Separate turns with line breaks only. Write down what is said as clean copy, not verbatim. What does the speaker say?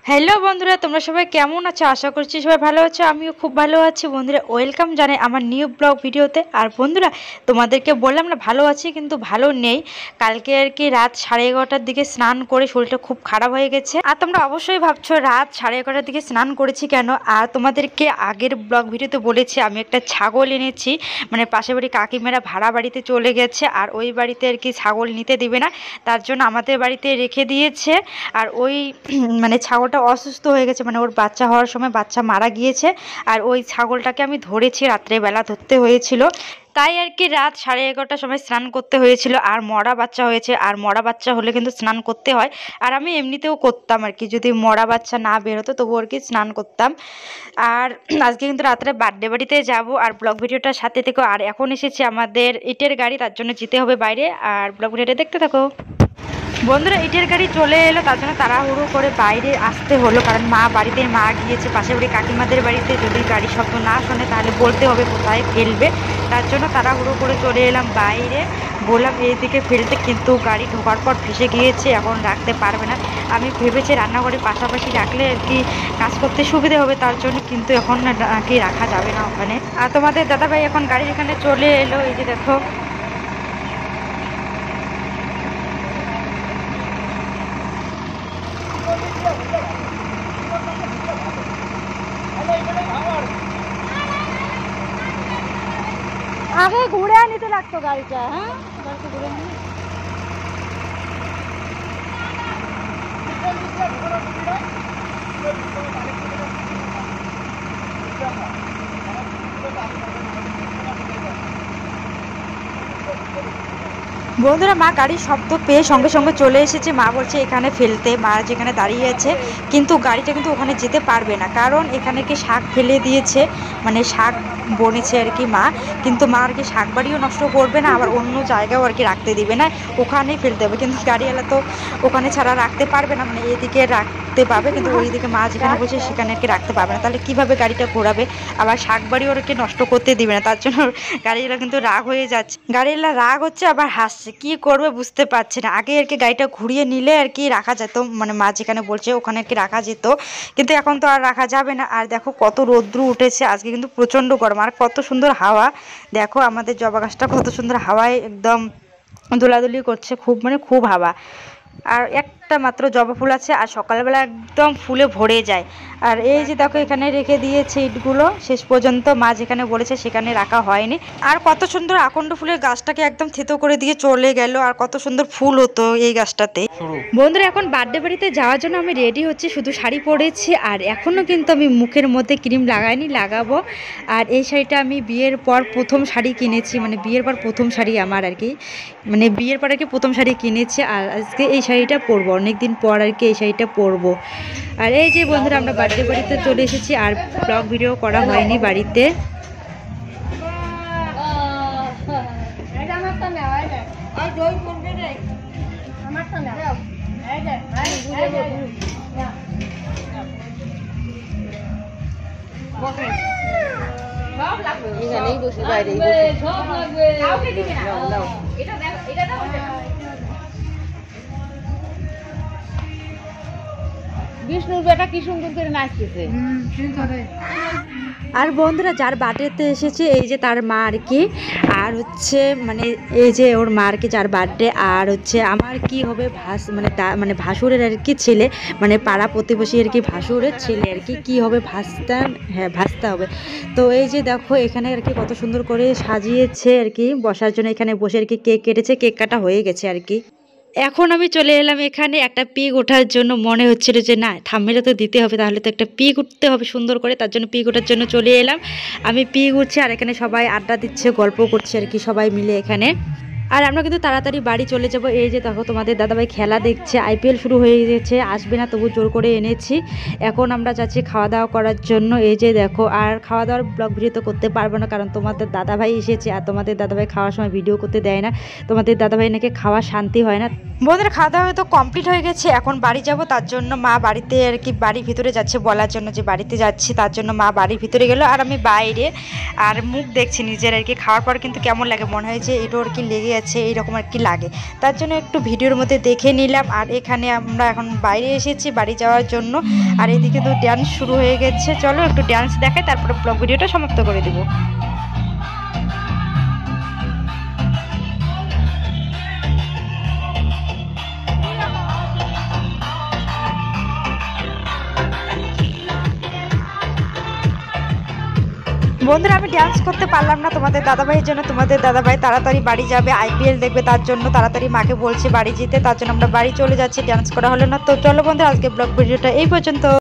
Hello বন্ধুরা, তোমরা সবাই কেমন আছো? আশা করছি সবাই ভালো আছো। আমিও খুব ভালো আছি। বন্ধুরা, ওয়েলকাম জানাই আমার নিউ ব্লগ ভিডিওতে। আর বন্ধুরা, তোমাদেরকে বললাম না ভালো আছি, কিন্তু ভালো নেই। কালকে আর কি রাত 11:30টার দিকে স্নান করে শরীরটা খুব খারাপ হয়ে গেছে। আর তোমরা অবশ্যই ভাবছো রাত 11:30টার দিকে স্নান করেছি কেন। আর তোমাদেরকে আগের ব্লগ ভিডিওতে বলেছি আমি একটা ছাগল এনেছি, মানে পাশের বাড়ি কাকিমারা ভাড়া বাড়িতে চলে গেছে, আর ওই বাড়িতে আর কি ছাগল নিতে দিবে না, তার জন্য আমাদের বাড়িতে রেখে দিয়েছে। আর ওই মানে ছাগল অসুস্থ হয়ে গেছে, মানে ওর বাচ্চা হওয়ার সময় বাচ্চা মারা গিয়েছে। আর ওই ছাগলটাকে আমি ধরেছি, রাত্রেবেলা ধরতে হয়েছিল, তাই আর কি রাত 11:30টার সময় স্নান করতে হয়েছিল। আর মরা বাচ্চা হয়েছে, আর মরা বাচ্চা হলে কিন্তু স্নান করতে হয়। আর আমি এমনিতেও করতাম আর কি, যদি মরা বাচ্চা না বেরোতো তবু আর কি স্নান করতাম। আর আজকে কিন্তু রাত্রে বার্থডে বাড়িতে যাব। আর ব্লগ ভিডিওটার সাথে থেকো। আর এখন এসেছে আমাদের ইটের গাড়ি, তার জন্য যেতে হবে বাইরে। আর ব্লগ ভিডিওটা দেখতে থাকো। বন্ধুরা, ইটের গাড়ি চলে এলো, তার জন্য তাড়াহুড়ো করে বাইরে আসতে হলো, কারণ বাড়িতে মা গিয়েছে পাশের বাড়ি কাকিমাদের বাড়িতে। যদি গাড়ি শব্দ না শোনে তাহলে বলতে হবে কোথায় ফেলবে, তার জন্য তাড়াহুড়ো করে চলে এলাম বাইরে। বললাম এইদিকে ফেলতে, কিন্তু গাড়ি ঢোকার পর ফেসে গিয়েছে, এখন রাখতে পারবে না। আমি ভেবেছি রান্নাঘরের পাশাপাশি রাখলে আর কি কাজ করতে সুবিধে হবে, তার জন্য, কিন্তু এখন আর কি রাখা যাবে না ওখানে। আর তোমাদের দাদাভাই এখন গাড়ির এখানে চলে এলো, এই যে দেখো। আগে ঘুরে নিতে লাগতো গাড়িটা। হ্যাঁ, গাড়িটা ঘুরে বন্ধুরা, মা গাড়ির শব্দ পেয়ে সঙ্গে সঙ্গে চলে এসেছে। মা বলছে এখানে ফেলতে, মা যেখানে দাঁড়িয়ে আছে, কিন্তু গাড়িটা কিন্তু ওখানে যেতে পারবে না, কারণ এখানে কি শাক ফেলে দিয়েছে, মানে শাক বনেছে আর কি মা। কিন্তু মা আর কি শাক বাড়িও নষ্ট করবে না, আবার অন্য জায়গাও আর কি রাখতে দিবে না, ওখানেই ফেলতে হবে। কিন্তু গাড়িওয়ালা তো ওখানে ছাড়া রাখতে পারবে না, মানে এদিকে রাখতে পারবে, কিন্তু ওইদিকে মা যেখানে বসে সেখানে আর কি রাখতে পারবে না। তাহলে কিভাবে গাড়িটা ঘোরাবে? আবার শাক বাড়িও আর কি নষ্ট করতে দিবে না, তার জন্য গাড়িওয়ালা কিন্তু রাগ হয়ে যাচ্ছে। গাড়িওয়ালা রাগ হচ্ছে, আবার হাসছে, কি করবে বুঝতে পারছে না। আগে আর কি গাড়িটা ঘুরিয়ে নিলে আর কি রাখা যেত, মানে মা যেখানে বলছে ওখানে আর কি রাখা যেত, কিন্তু এখন তো আর রাখা যাবে না। আর দেখো কত রৌদ্র উঠেছে আজকে, কিন্তু প্রচণ্ড গরম। আর কত সুন্দর হাওয়া, দেখো আমাদের জবা গাছটা কত সুন্দর হাওয়ায় একদম দোলাদুলি করছে, খুব মানে খুব হাওয়া। আর একটা মাত্র জবা ফুল আছে, আর সকালবেলা একদম ফুলে ভরে যায়। আর এই যে দেখো এখানে রেখে দিয়েছে ইটগুলো, শেষ পর্যন্ত মা যেখানে বলেছে সেখানে রাখা হয়নি। আর কত সুন্দর আকন্দ ফুলের গাছটাকে একদম থেতো করে দিয়ে চলে গেল, আর কত সুন্দর ফুল হতো এই গাছটাতে। বন্ধুরা, এখন বার্থডে বাড়িতে যাওয়ার জন্য আমি রেডি হচ্ছি, শুধু শাড়ি পরেছি, আর এখনও কিন্তু আমি মুখের মধ্যে ক্রিম লাগাইনি, লাগাবো। আর এই শাড়িটা আমি বিয়ের পর প্রথম শাড়ি কিনেছি, মানে বিয়ের পর প্রথম শাড়ি আমার আর কি, মানে বিয়ের পর আর কি প্রথম শাড়ি কিনেছি। আর আজকে এই শাড়িটা পরবো, অনেকদিন পর আর কি এই শাড়িটা পরবো। আর এই যে বন্ধুরা, আমরা বার্থডে বাড়িতে চলে এসেছি, আর ব্লগ ভিডিও করা হয়নি বাড়িতে।
এখানেই বসে বাইরেই বিষ্ণুর বেটা কি সুন্দর করে নাচতেছে।
আর বন্ধুরা, যার বার্থডেতে এসেছে এই যে তার মা আর কি, আর হচ্ছে মানে এই যে ওর মা আর কি যার বার্থডে, আর হচ্ছে আমার কি হবে মানে ভাসুরের আর কি ছেলে, মানে পাড়া প্রতিবেশী আর কি ভাসুরের ছেলে আর কি, কি হবে ভাস্তা, হ্যাঁ ভাস্তা হবে। তো এই যে দেখো এখানে আর কি কত সুন্দর করে সাজিয়েছে আর কি বসার জন্য, এখানে বসে আর কি কেক কেটেছে, কেক কাটা হয়ে গেছে আর কি। এখন আমি চলে এলাম এখানে একটা পিক ওঠার জন্য, মনে হচ্ছিল যে না থাম্বনেলে তো দিতে হবে, তাহলে তো একটা পিক উঠতে হবে সুন্দর করে, তার জন্য পিক ওঠার জন্য চলে এলাম। আমি পিক উঠছি, আর এখানে সবাই আড্ডা দিচ্ছে, গল্প করছে আর কি সবাই মিলে এখানে। আর আমরা কিন্তু তাড়াতাড়ি বাড়ি চলে যাব। এই যে দেখো তোমাদের দাদাভাই খেলা দেখছে, আইপিএল শুরু হয়ে গেছে, আসবে না তবু জোর করে এনেছি। এখন আমরা যাচ্ছি খাওয়া দাওয়া করার জন্য। এই যে দেখো, আর খাওয়া দাওয়ার ব্লগ ভিডিও তো করতে পারবো না, কারণ তোমাদের দাদাভাই এসেছে, আর তোমাদের দাদাভাই খাওয়ার সময় ভিডিও করতে দেয় না, তোমাদের দাদাভাই নাকি খাওয়া শান্তি হয় না। বন্ধুরা, খাওয়া দাওয়া তো কমপ্লিট হয়ে গেছে, এখন বাড়ি যাব, তার জন্য মা বাড়িতে আর কি বাড়ির ভিতরে যাচ্ছে বলার জন্য যে বাড়িতে যাচ্ছি, তার জন্য মা বাড়ির ভিতরে গেল, আর আমি বাইরে। আর মুখ দেখছি নিজের আর কি, খাওয়ার পর কিন্তু কেমন লাগে, মনে হয় যে এটাও আর কি লেগে গেছে এইরকম আর কি লাগে। তার জন্য একটু ভিডিওর মধ্যে দেখে নিলাম। আর এখানে আমরা এখন বাইরে এসেছি বাড়ি যাওয়ার জন্য। আর এদিকে তো ডান্স শুরু হয়ে গেছে, চলো একটু ডান্স দেখাই তারপরে ব্লগ ভিডিওটা সমাপ্ত করে দেবো। বন্ধুরা আমি ডান্স করতে পারলাম না তোমাদের দাদাভাইয়ের জন্য। তোমাদের দাদাভাই তাড়াতাড়ি বাড়ি যাবে, IPL দেখবে, তার জন্য তাড়াতাড়ি মাকে বলছে বাড়ি যেতে। তার জন্য আমরা বাড়ি চলে যাচ্ছি, ডান্স করা হলো না। তো চলো বন্ধুরা আজকে ব্লগ ভিডিওটা এই পর্যন্ত।